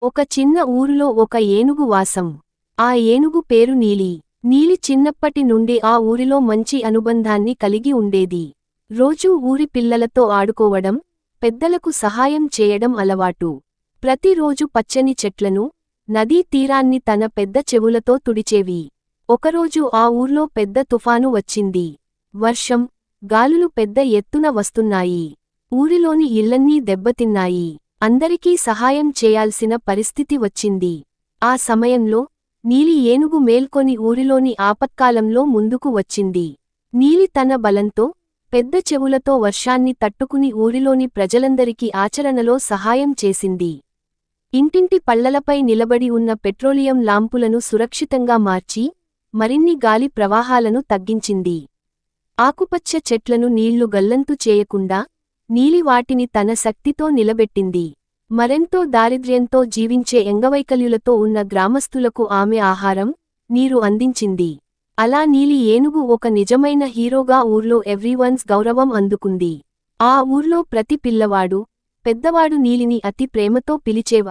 ఒక చిన్న ఊరులో ఒక ఏనుగు వాసం. ఆ ఏనుగు పేరు నీలి. నీలి చిన్నప్పటి నుండి ఆ ఊరిలో మంచి అనుబంధాన్ని కలిగి ఉండేది. రోజూ ఊరి పిల్లలతో ఆడుకోవడం, పెద్దలకు సహాయం చేయడం అలవాటు. ప్రతిరోజు పచ్చని చెట్లను, నదీ తీరాన్ని తన పెద్ద చెవులతో తుడిచేవి. ఒకరోజు ఆ ఊర్లో పెద్ద తుఫాను వచ్చింది. వర్షం, గాలులు పెద్ద ఎత్తున వస్తున్నాయి. ఊరిలోని ఇళ్లన్నీ దెబ్బతిన్నాయి. అందరికీ సహాయం చేయాల్సిన పరిస్థితి వచ్చింది. ఆ సమయంలో నీలి ఏనుగు మేల్కొని ఊరిలోని ఆపత్కాలంలో ముందుకు వచ్చింది. నీలి తన బలంతో, పెద్ద చెవులతో వర్షాన్ని తట్టుకుని ఊరిలోని ప్రజలందరికీ ఆచరణలో సహాయం చేసింది. ఇంటింటి పళ్లలపై నిలబడి ఉన్న పెట్రోలియం లాంపులను సురక్షితంగా మార్చి, మరిన్ని గాలి ప్రవాహాలను తగ్గించింది. ఆకుపచ్చ చెట్లను నీళ్లు గల్లంతు చేయకుండా, నీలి వాటిని తన శక్తితో నిలబెట్టింది. మరెంతో దారిద్ర్యంతో జీవించే అంగవైకల్యులతో ఉన్న గ్రామస్తులకు ఆమె ఆహారం, నీరు అందించింది. అలా నీలి ఏనుగు ఒక నిజమైన హీరోగా ఊర్లో ఎవ్రీవన్స్ గౌరవం అందుకుంది. ఆ ఊర్లో ప్రతి పిల్లవాడు, పెద్దవాడు నీలిని అతి ప్రేమతో పిలిచేవారు.